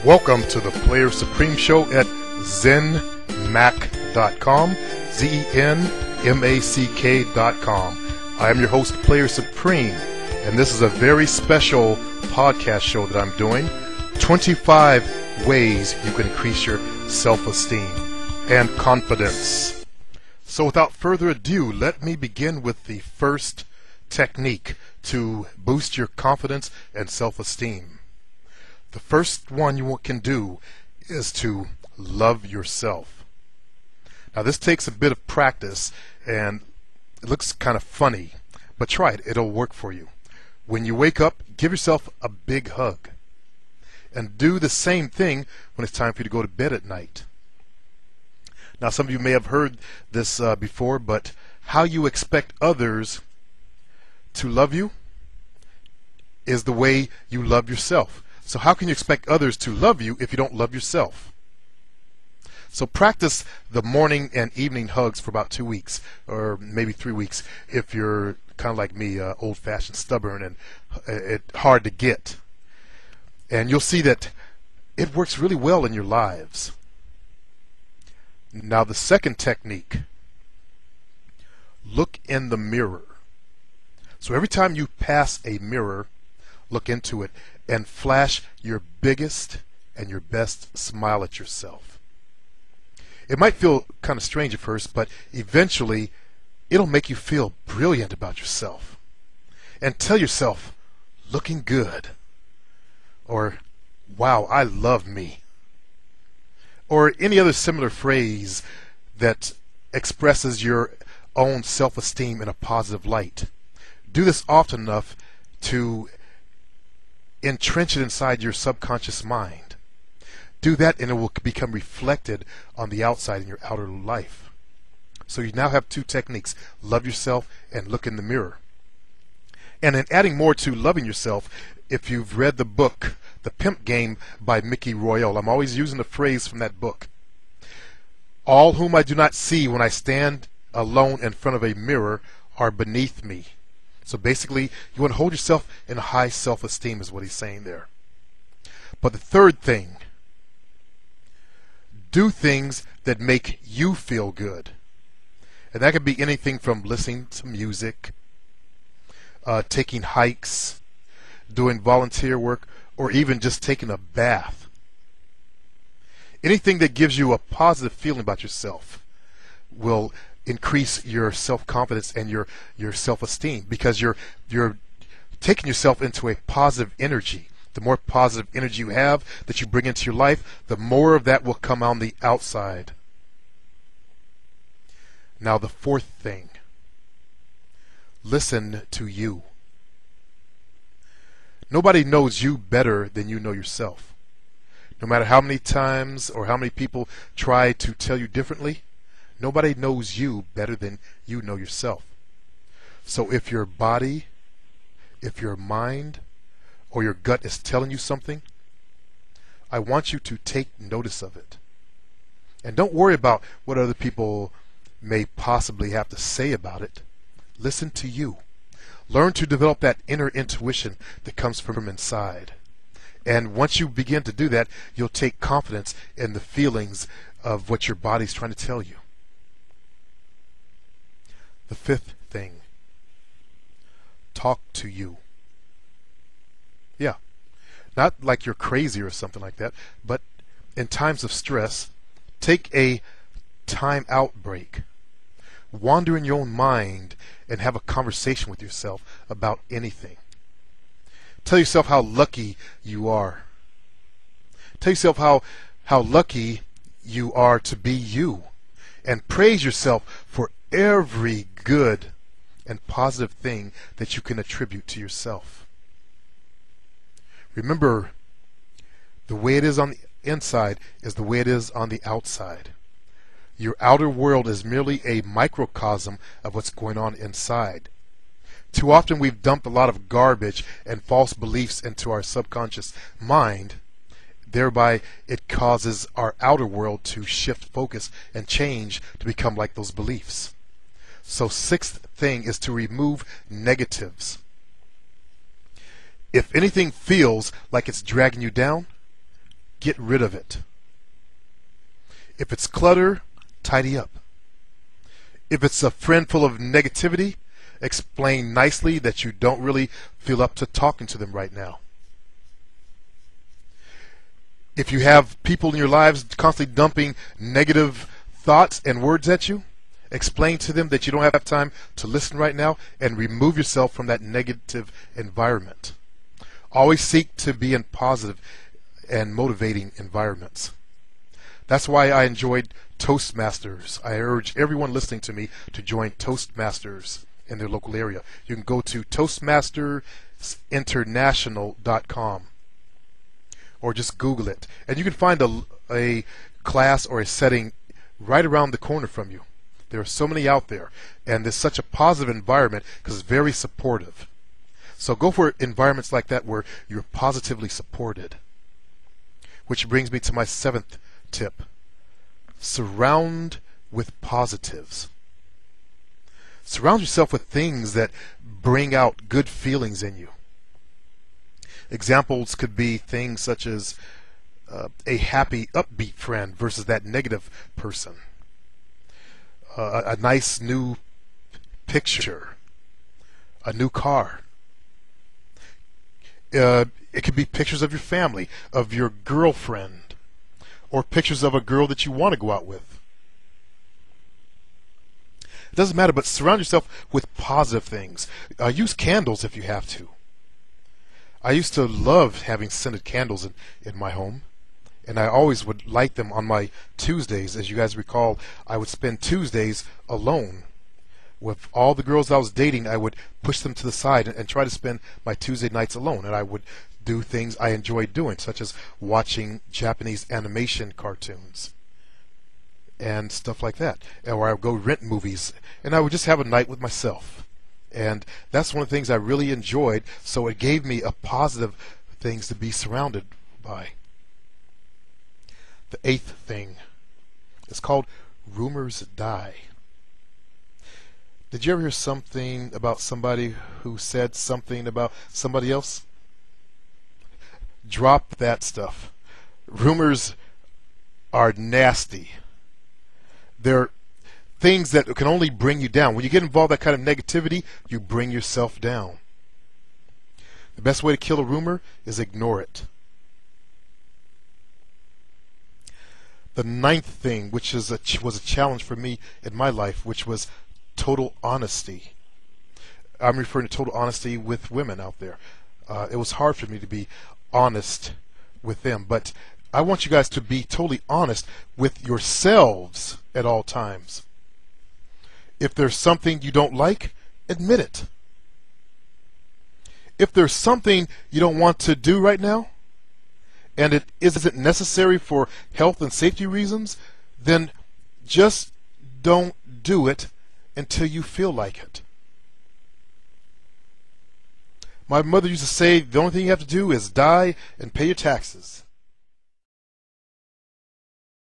Welcome to the Player Supreme Show at zenmack.com, zenmack.com. I am your host, Player Supreme, and this is a very special podcast show that I'm doing. 25 ways you can increase your self-esteem and confidence. So without further ado, let me begin with the first technique to boost your confidence and self-esteem. The first one you can do is to love yourself. Now this takes a bit of practice and it looks kind of funny, but try it. It'll work for you. When you wake up, give yourself a big hug. And do the same thing when it's time for you to go to bed at night. Now some of you may have heard this before, but how you expect others to love you is the way you love yourself. So how can you expect others to love you if you don't love yourself? So practice the morning and evening hugs for about 2 weeks, or maybe 3 weeks if you're kind of like me, old-fashioned, stubborn, and hard to get. And you'll see that it works really well in your lives. Now the second technique, look in the mirror. So every time you pass a mirror, look into it and flash your biggest and your best smile at yourself. It might feel kind of strange at first, but eventually it'll make you feel brilliant about yourself. And tell yourself, looking good. Or, wow, I love me. Or any other similar phrase that expresses your own self-esteem in a positive light. Do this often enough to entrench it inside your subconscious mind. Do that and it will become reflected on the outside in your outer life. So you now have two techniques, love yourself and look in the mirror. And in adding more to loving yourself, if you've read the book, The Pimp Game by Mickey Royale, I'm always using the phrase from that book. All whom I do not see when I stand alone in front of a mirror are beneath me. So basically, you want to hold yourself in a high self-esteem is what he's saying there. But the third thing, do things that make you feel good. And that could be anything from listening to music, taking hikes, doing volunteer work, or even just taking a bath. Anything that gives you a positive feeling about yourself will increase your self-confidence and your self-esteem, because you're taking yourself into a positive energy. The more positive energy you have that you bring into your life, the more of that will come on the outside. Now the fourth thing, listen to you. Nobody knows you better than you know yourself. No matter how many times or how many people try to tell you differently, nobody knows you better than you know yourself. So if your body, if your mind, or your gut is telling you something, I want you to take notice of it. And don't worry about what other people may possibly have to say about it. Listen to you. Learn to develop that inner intuition that comes from inside. And once you begin to do that, you'll take confidence in the feelings of what your body's trying to tell you. The fifth thing, talk to you. Yeah, not like you're crazy or something like that, but in times of stress, take a time out break. Wander in your own mind and have a conversation with yourself about anything. Tell yourself how lucky you are. Tell yourself how lucky you are to be you. And praise yourself for every good and positive thing that you can attribute to yourself. Remember, the way it is on the inside is the way it is on the outside. Your outer world is merely a microcosm of what's going on inside. Too often we've dumped a lot of garbage and false beliefs into our subconscious mind. Thereby it causes our outer world to shift focus and change to become like those beliefs. So sixth thing is to remove negatives. If anything feels like it's dragging you down, get rid of it. If it's clutter, tidy up. If it's a friend full of negativity, explain nicely that you don't really feel up to talking to them right now. If you have people in your lives constantly dumping negative thoughts and words at you, explain to them that you don't have time to listen right now and remove yourself from that negative environment. Always seek to be in positive and motivating environments. That's why I enjoyed Toastmasters. I urge everyone listening to me to join Toastmasters in their local area. You can go to toastmastersinternational.com or just Google it, and you can find a class or a setting right around the corner from you. There are so many out there, and there's such a positive environment because it's very supportive. So go for environments like that where you're positively supported. Which brings me to my 7th tip. Surround with positives. Surround yourself with things that bring out good feelings in you. Examples could be things such as a happy, upbeat friend versus that negative person. A nice new picture. A new car. It could be pictures of your family, of your girlfriend, or pictures of a girl that you want to go out with. It doesn't matter, but surround yourself with positive things. Use candles if you have to. I used to love having scented candles in my home, and I always would light them on my Tuesdays. As you guys recall, I would spend Tuesdays alone. With all the girls I was dating, I would push them to the side and try to spend my Tuesday nights alone, and I would do things I enjoyed doing, such as watching Japanese animation cartoons and stuff like that. Or I would go rent movies, and I would just have a night with myself. And that's one of the things I really enjoyed, so it gave me a positive things to be surrounded by. The 8th thing is called rumors die. Did you ever hear something about somebody who said something about somebody else? Drop that stuff. Rumors are nasty. They're things that can only bring you down. When you get involved in that kind of negativity, you bring yourself down. The best way to kill a rumor is ignore it. The 9th thing, which was a challenge for me in my life, which was total honesty. I'm referring to total honesty with women out there. It was hard for me to be honest with them, but I want you guys to be totally honest with yourselves at all times. If there's something you don't like, admit it. If there's something you don't want to do right now, and it isn't necessary for health and safety reasons, then just don't do it until you feel like it. My mother used to say the only thing you have to do is die and pay your taxes.